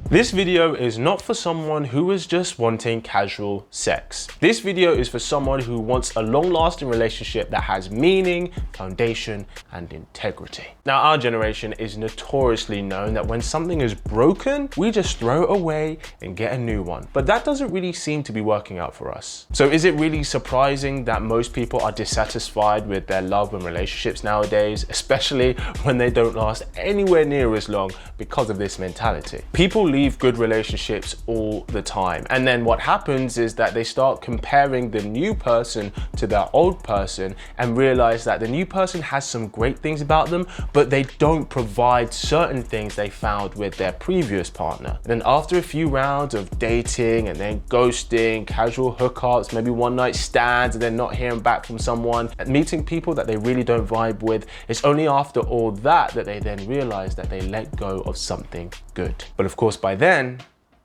This video is not for someone who is just wanting casual sex. This video is for someone who wants a long-lasting relationship that has meaning, foundation, and integrity. Now, our generation is notoriously known that when something is broken, we just throw it away and get a new one. But that doesn't really seem to be working out for us. So is it really surprising that most people are dissatisfied with their love and relationships nowadays, especially when they don't last anywhere near as long because of this mentality? People leave good relationships all the time, and then what happens is that they start comparing the new person to their old person and realize that the new person has some great things about them, but they don't provide certain things they found with their previous partner. And then after a few rounds of dating and then ghosting, casual hookups, maybe one night stands, and then not hearing back from someone and meeting people that they really don't vibe with, it's only after all that that they then realize that they let go of something good. But of course, by then,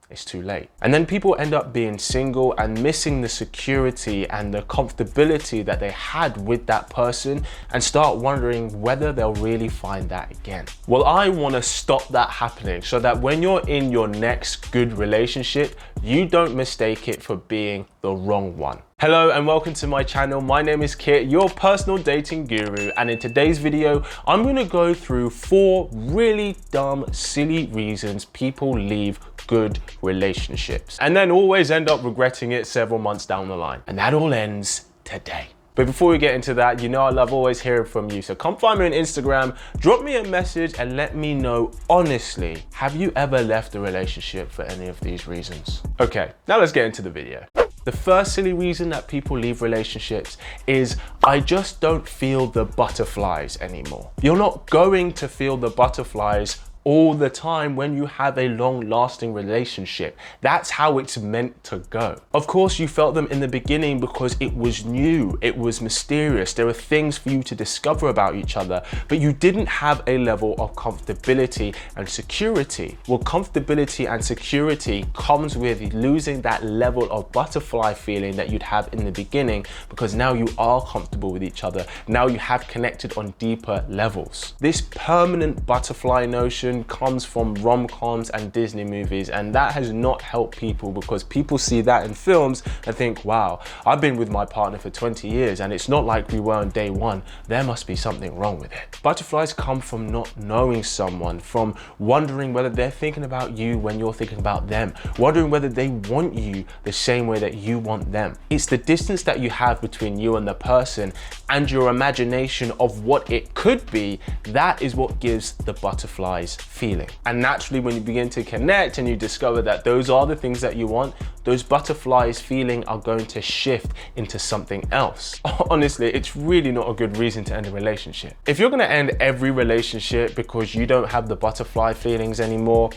it's too late. And then people end up being single and missing the security and the comfortability that they had with that person and start wondering whether they'll really find that again. Well, I want to stop that happening so that when you're in your next good relationship, you don't mistake it for being the wrong one. Hello and welcome to my channel. My name is Kit, your personal dating guru, and in today's video, I'm going to go through 4 really dumb, silly reasons people leave good relationships and then always end up regretting it several months down the line. And that all ends today. But before we get into that, you know I love always hearing from you. So come find me on Instagram, drop me a message and let me know honestly, have you ever left a relationship for any of these reasons? Okay, now let's get into the video. The first silly reason that people leave relationships is, I just don't feel the butterflies anymore. You're not going to feel the butterflies all the time when you have a long-lasting relationship. That's how it's meant to go. Of course, you felt them in the beginning because it was new, it was mysterious, there were things for you to discover about each other, but you didn't have a level of comfortability and security. Well, comfortability and security comes with losing that level of butterfly feeling that you'd have in the beginning, because now you are comfortable with each other. Now you have connected on deeper levels. This permanent butterfly notion comes from rom-coms and Disney movies, and that has not helped people because people see that in films and think, wow, I've been with my partner for 20 years and it's not like we were on day one. There must be something wrong with it. Butterflies come from not knowing someone, from wondering whether they're thinking about you when you're thinking about them, wondering whether they want you the same way that you want them. It's the distance that you have between you and the person and your imagination of what it could be, that is what gives the butterflies feeling. And naturally, when you begin to connect and you discover that those are the things that you want, those butterflies feeling are going to shift into something else. Honestly, it's really not a good reason to end a relationship. If you're going to end every relationship because you don't have the butterfly feelings anymore,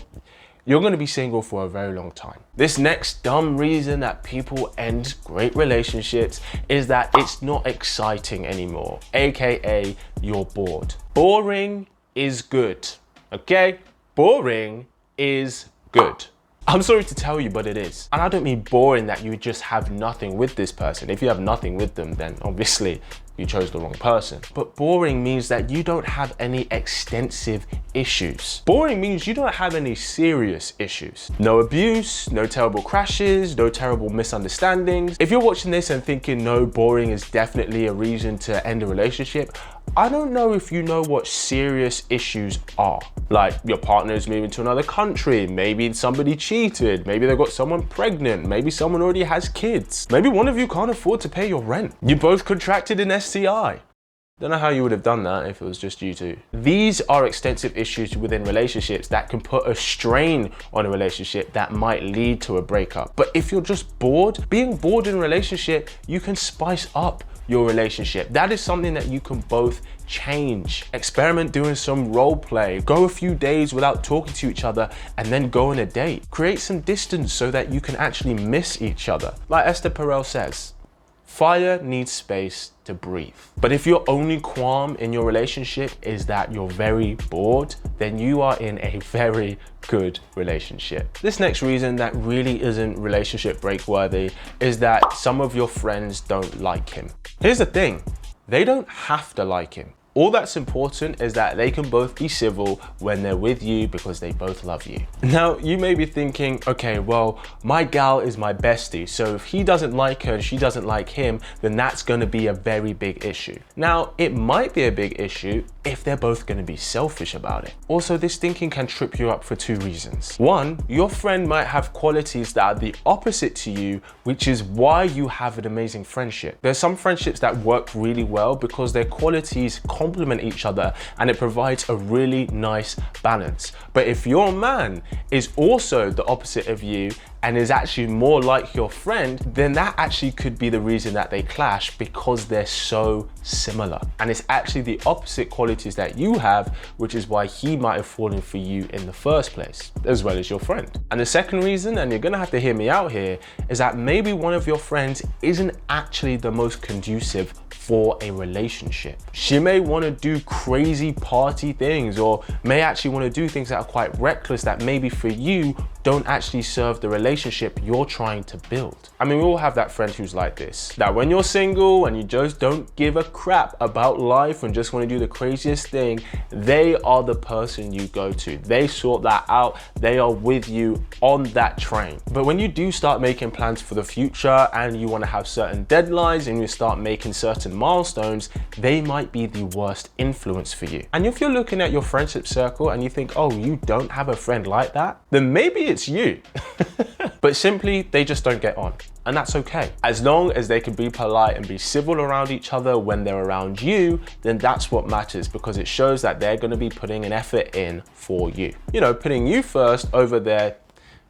you're going to be single for a very long time. This next dumb reason that people end great relationships is that it's not exciting anymore, aka you're bored. Boring is good. Okay? Boring is good. I'm sorry to tell you, but it is. And I don't mean boring that you just have nothing with this person. If you have nothing with them, then obviously you chose the wrong person. But boring means that you don't have any extensive issues. Boring means you don't have any serious issues. No abuse, no terrible crashes, no terrible misunderstandings. If you're watching this and thinking, no, boring is definitely a reason to end a relationship, I don't know if you know what serious issues are. Like your partner is moving to another country, maybe somebody cheated, maybe they got someone pregnant, maybe someone already has kids, maybe one of you can't afford to pay your rent, you both contracted an STI. Don't know how you would have done that if it was just you two. These are extensive issues within relationships that can put a strain on a relationship that might lead to a breakup. But if you're just bored, being bored in a relationship, you can spice up your relationship. That is something that you can both change. Experiment doing some role play. Go a few days without talking to each other and then go on a date. Create some distance so that you can actually miss each other. Like Esther Perel says, fire needs space to breathe. But if your only qualm in your relationship is that you're very bored, then you are in a very good relationship. This next reason that really isn't relationship break worthy is that some of your friends don't like him. Here's the thing, they don't have to like him. All that's important is that they can both be civil when they're with you because they both love you. Now, you may be thinking, okay, well, my gal is my bestie, so if he doesn't like her and she doesn't like him, then that's going to be a very big issue. Now, it might be a big issue if they're both going to be selfish about it. Also, this thinking can trip you up for two reasons. One, your friend might have qualities that are the opposite to you, which is why you have an amazing friendship. There's some friendships that work really well because their qualities complement each other and it provides a really nice balance. But if your man is also the opposite of you and is actually more like your friend, then that actually could be the reason that they clash, because they're so similar. And it's actually the opposite qualities that you have, which is why he might have fallen for you in the first place, as well as your friend. And the second reason, and you're gonna have to hear me out here, is that maybe one of your friends isn't actually the most conducive for a relationship. She may want to do crazy party things, or may actually want to do things that are quite reckless that maybe for you don't actually serve the relationship you're trying to build. I mean, we all have that friend who's like this, that when you're single and you just don't give a crap about life and just want to do the craziest thing, they are the person you go to. They sort that out. They are with you on that train. But when you do start making plans for the future and you want to have certain deadlines and you start making certain milestones, they might be the worst influence for you. And if you're looking at your friendship circle and you think, oh, you don't have a friend like that, then maybe it's you. But simply, they just don't get on. And that's okay. As long as they can be polite and be civil around each other when they're around you, then that's what matters, because it shows that they're going to be putting an effort in for you. You know, putting you first over their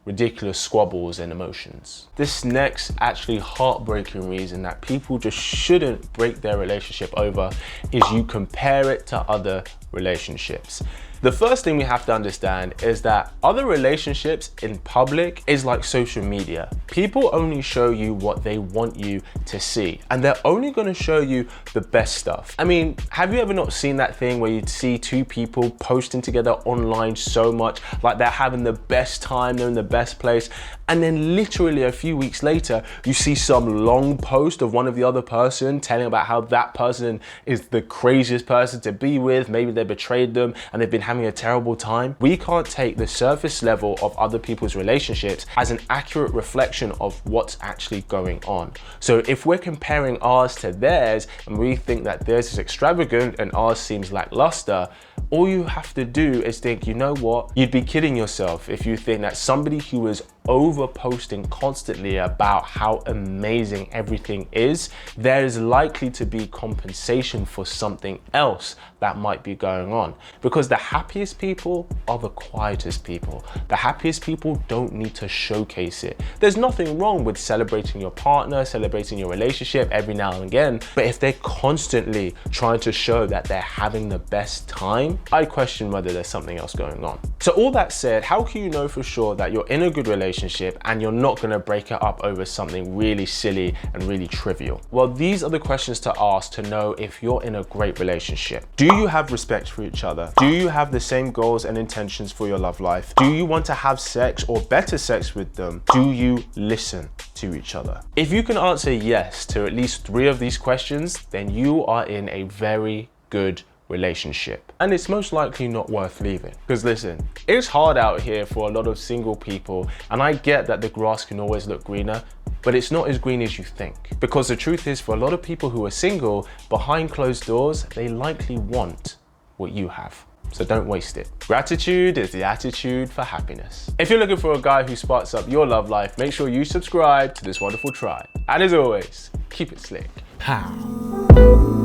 ridiculous squabbles and emotions. This next actually heartbreaking reason that people just shouldn't break their relationship over is you compare it to other relationships. The first thing we have to understand is that other relationships in public is like social media. People only show you what they want you to see, and they're only going to show you the best stuff. I mean, have you ever not seen that thing where you'd see two people posting together online so much, like they're having the best time, they're in the best place, and then literally a few weeks later, you see some long post of one of the other person telling about how that person is the craziest person to be with, maybe they betrayed them and they've been having a terrible time. We can't take the surface level of other people's relationships as an accurate reflection of what's actually going on. So if we're comparing ours to theirs and we think that theirs is extravagant and ours seems lackluster, all you have to do is think, you know what? You'd be kidding yourself if you think that somebody who is over posting constantly about how amazing everything is, there is likely to be compensation for something else that might be going on. Because the happiest people are the quietest people. The happiest people don't need to showcase it. There's nothing wrong with celebrating your partner, celebrating your relationship every now and again, but if they're constantly trying to show that they're having the best time, I question whether there's something else going on. So all that said, how can you know for sure that you're in a good relationship and you're not going to break it up over something really silly and really trivial? Well, these are the questions to ask to know if you're in a great relationship. Do you have respect for each other? Do you have the same goals and intentions for your love life? Do you want to have sex or better sex with them? Do you listen to each other? If you can answer yes to at least 3 of these questions, then you are in a very good relationship, and it's most likely not worth leaving. Because listen, it's hard out here for a lot of single people, and I get that the grass can always look greener, but it's not as green as you think. Because the truth is, for a lot of people who are single, behind closed doors, they likely want what you have. So don't waste it. Gratitude is the attitude for happiness. If you're looking for a guy who sparks up your love life, make sure you subscribe to this wonderful tribe. And as always, keep it slick. Pow.